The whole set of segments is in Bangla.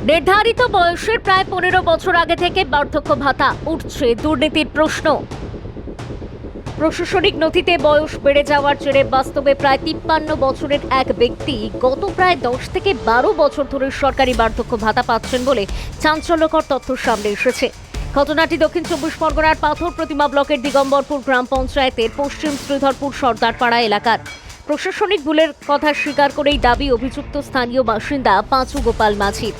নির্ধারিত বয়সের প্রায় 15 বছর আগে থেকে বার্ধক্য ভাতা উঠছে দুর্নীতির প্রশ্ন। প্রশাসনিক নথিতে বয়স বেড়ে যাওয়ার জেরে বাস্তবে প্রায় 53 বছরের এক ব্যক্তি গত প্রায় 10 থেকে 12 বছর ধরে সরকারি বার্ধক্য ভাতা পাচ্ছেন বলে চাঞ্চল্যকর তথ্য সামনে এসেছে। ঘটনাটি দক্ষিণ 24 পরগনার পাথর প্রতিমা ব্লকের দিগম্বরপুর গ্রাম পঞ্চায়েতের পশ্চিম শ্রীধরপুর সর্দারপাড়া এলাকার। প্রশাসনিক ভুলের কথা স্বীকার করেই দাবি অভিযুক্ত স্থানীয় বাসিন্দা পাঁচু গোপাল মাঝির।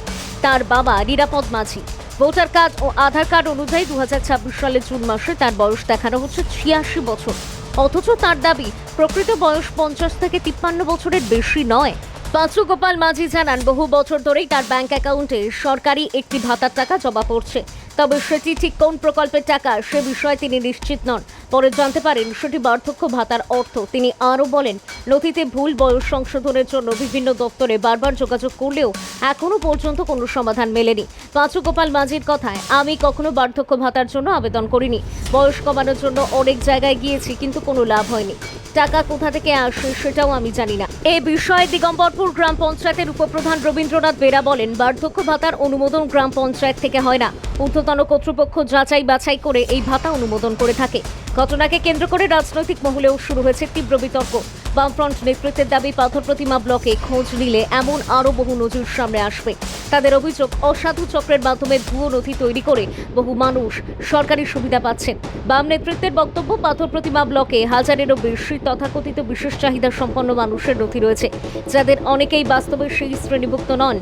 তার বাবা নিরাপদ মাঝি। ভোটার কার্ড ও আধার কার্ড অনুযায়ী 2026 সালের জুন মাসে তার বয়স দেখানো হচ্ছে 86 বছর, অথচ তার দাবি প্রকৃত বয়স 50 থেকে 53 বছরের বেশি নয়। পাঁচু গোপাল মাঝি জানান, বহু বছর ধরেই তার ব্যাংক অ্যাকাউন্টে সরকারি একটি ভাতার টাকা জমা পড়ছে, তবে সেটি ঠিক কোন প্রকল্পের টাকা সে বিষয়ে তিনি নিশ্চিত নন। পরে জানতে পারেন সেটি বার্ধক্য ভাতার অর্থ। তিনি আরও বলেন, নথিতে ভুল বয়স সংশোধনের জন্য বিভিন্ন দপ্তরে বারবার যোগাযোগ করলেও এখনো পর্যন্ত কোনো সমাধান মেলেনি। পাঁচু গোপাল মাঝির কথায়, আমি কখনো বার্ধক্য ভাতার জন্য আবেদন করিনি। বয়স কমানোর জন্য অনেক জায়গায় গিয়েছি, কিন্তু কোনো লাভ হয়নি। টাকা কোথা থেকে আসে সেটাও আমি জানি না। এ বিষয়ে দিগম্বরপুর গ্রাম পঞ্চায়েতের উপপ্রধান রবীন্দ্রনাথ বেরা বলেন, বার্ধক্য ভাতার অনুমোদন গ্রাম পঞ্চায়েত থেকে হয় না, ঊর্ধ্বতন কর্তৃপক্ষ যাচাই বাছাই করে এই ভাতা অনুমোদন করে থাকে। ঘটনাকে কেন্দ্র করে রাজনৈতিক মহলেও শুরু হয়েছে তীব্র বিতর্ক। বামফ্রন্ট নেতৃত্বের দাবি, পাথর প্রতিমা ব্লকে খোঁজ নিলে এমন আরও বহু নজির সামনে আসবে। তাদের অভিযোগ, অসাধু চক্রের মাধ্যমে ভুয়ো নথি তৈরি করে বহু মানুষ সরকারি সুবিধা পাচ্ছেন। বাম নেতৃত্বের বক্তব্য, পাথর প্রতিমা ব্লকে হাজারেরও বেশি তথাকথিত বিশেষ চাহিদা সম্পন্ন মানুষের নথি রয়েছে, যাদের অনেকেই বাস্তবে সেই শ্রেণীভুক্ত নন।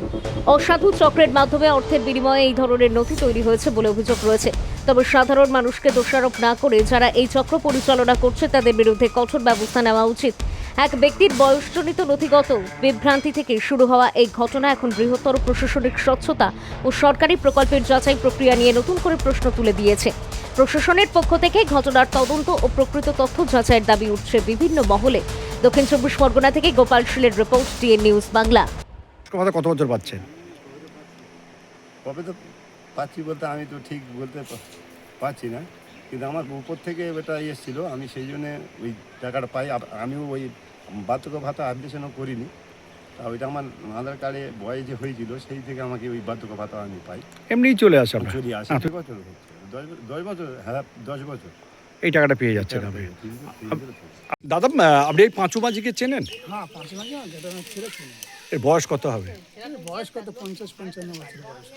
অসাধু চক্রের মাধ্যমে অর্থের বিনিময়ে এই ধরনের নথি তৈরি হয়েছে বলে অভিযোগ রয়েছে। তবে সাধারণ মানুষকে দোষারোপ না করে যারা এই চক্র পরিচালনা করছে তাদের বিরুদ্ধে কঠোর ব্যবস্থা নেওয়া উচিত। এক ব্যক্তির বয়সজনিত নথিগত বিভ্রান্তি থেকে শুরু হওয়া এই ঘটনা এখন বৃহত্তর প্রশাসনিক স্বচ্ছতা ও সরকারি প্রকল্পের যাচাই প্রক্রিয়া নিয়ে নতুন করে প্রশ্ন তুলে দিয়েছে। প্রশাসনের পক্ষ থেকে ঘটনার তদন্ত ও প্রকৃত তথ্য যাচাইয়ের দাবি উঠছে বিভিন্ন মহলে। দক্ষিণ 24 পরগনা থেকে গোপাল শীলের রিপোর্ট, ডিএন নিউজ বাংলা। কত বছর পাচ্ছেন? কবে তো পাচ্ছি বলতে আমি তো ঠিক বলতে পারছি না, কিন্তু আমার উপর থেকে এটা এসেছিলো, আমি সেই জন্যে ওই টাকাটা পাই। আমিও ওই বার্ধক্য ভাতা অ্যাপ্লিকেশনও করিনি, তা ওইটা আমার আধার কার্ডে বয়স যে হয়েছিল সেই থেকে আমাকে ওই বার্ধক্য ভাতা আমি পাই। এমনিই চলে আসে আপনার? চলে আসে 10 বছর হচ্ছে, 10 বছর, হ্যাঁ 10 বছর এই টাকাটা পেয়ে যাচ্ছেন আপনি। দাদা, আপনি এই পাঁচু মাঝিকে চেনেন? হ্যাঁ, 5 মাস যেটা আমি ছেড়ে ছিলাম। এর বয়স কত হবে? বয়স কত, 50-55 বছর বয়স।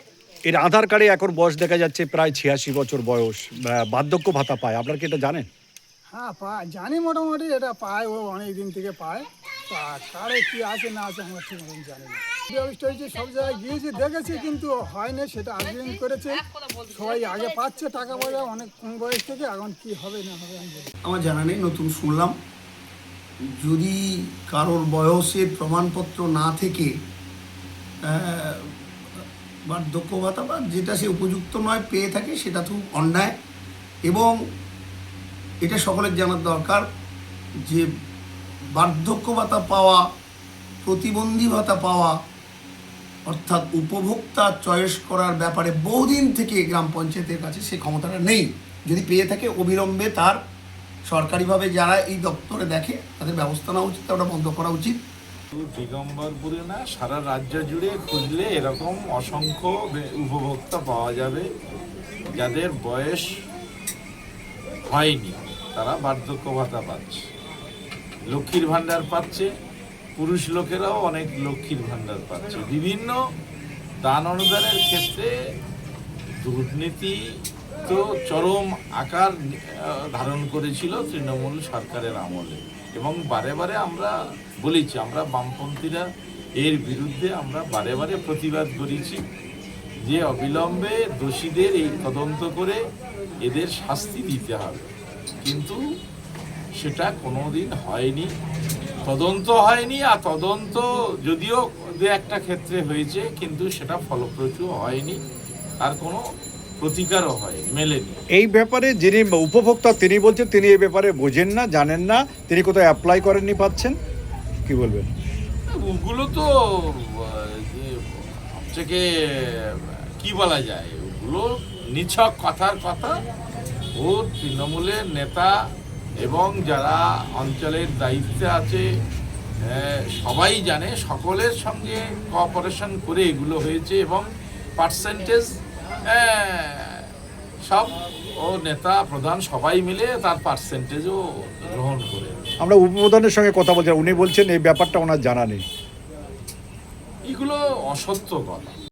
এর আধার কার্ডে এখন বয়স দেখা যাচ্ছে প্রায় 86 বছর বয়স। বার্ধক্য ভাতা পায়, আপনারা কি এটা জানেন? হ্যাঁ, পায়, জানি মোটামুটি এটা পায়, ও অনেক দিন থেকে পায়। তা কারে কি আছে না আছে আমরা ঠিক মতন জানি না। ব্যবস্থা হয়েছে, সব জায়গায় গিয়েছি, দেখেছি, কিন্তু হয়নি। সেটা আবেদন করেছে, সবাই আগে পাচ্ছে টাকা পয়সা অনেক কম বয়স থেকে। এখন কি হবে না হবে আমি বলি। আমার জানা নেই, নতুন শুনলাম। যদি কারোর বয়সের প্রমাণপত্র না থেকে বার্ধক্য ভাতা বা যেটা সে উপযুক্ত নয় পেয়ে থাকে, সেটা খুব অন্যায়। এবং এটা সকলের জানার দরকার যে বার্ধক্য ভাতা পাওয়া, প্রতিবন্ধী ভাতা পাওয়া, অর্থাৎ উপভোক্তা চয়েস করার ব্যাপারে বহুদিন থেকে গ্রাম পঞ্চায়েতের কাছে সে ক্ষমতাটা নেই। যদি পেয়ে থাকে, অবিলম্বে তার সরকারিভাবে যারা এই দপ্তরে দেখে তাদের ব্যবস্থা নেওয়া উচিত, ওটা বন্ধ করা উচিত। দিগম্বরপুরে না, সারা রাজ্য জুড়ে খুঁজলে এরকম অসংখ্য উপভোক্তা পাওয়া যাবে যাদের বয়স হয়নি, তারা বার্ধক্য ভাতা পাচ্ছে, লক্ষ্মীর ভাণ্ডার পাচ্ছে। পুরুষ লোকেরাও অনেক লক্ষ্মীর ভাণ্ডার পাচ্ছে। বিভিন্ন দান অনুদানের ক্ষেত্রে দুর্নীতি তো চরম আকার ধারণ করেছিল তৃণমূল সরকারের আমলে, এবং বারে বারে আমরা বলেছি, আমরা বামপন্থীরা এর বিরুদ্ধে আমরা বারে বারে প্রতিবাদ করেছি যে অবিলম্বে দোষীদের এই তদন্ত করে এদের শাস্তি দিতে হবে, কিন্তু সেটা কোনোদিন হয়নি, তদন্ত হয়নি। আর তদন্ত যদিও দু একটা ক্ষেত্রে হয়েছে, কিন্তু সেটা ফলপ্রসূ হয়নি, আর কোনো প্রতিকারও হয় মেলেনি। এই ব্যাপারে যিনি উপভোক্তা তিনি বলছেন তিনি এই ব্যাপারে বোঝেন না, জানেন না, তিনি কোথাও অ্যাপ্লাই করেননি, পাচ্ছেন। কি বলবেন? ওগুলো তো থেকে কি বলা যায়, ওগুলো নিছক কথার কথা। ও তৃণমূলের নেতা এবং যারা অঞ্চলের দায়িত্বে আছে সবাই জানে, সকলের সঙ্গে কোঅপারেশন করে এগুলো হয়েছে, এবং পার্সেন্টেজ সব ও নেতা প্রধান সবাই মিলে তার পার্সেন্টেজও গ্রহণ করে। আমরা উপপ্রধানের সঙ্গে কথা বলছি, উনি বলছেন এই ব্যাপারটা ওনার জানা নেই। এগুলো অসত্য কথা।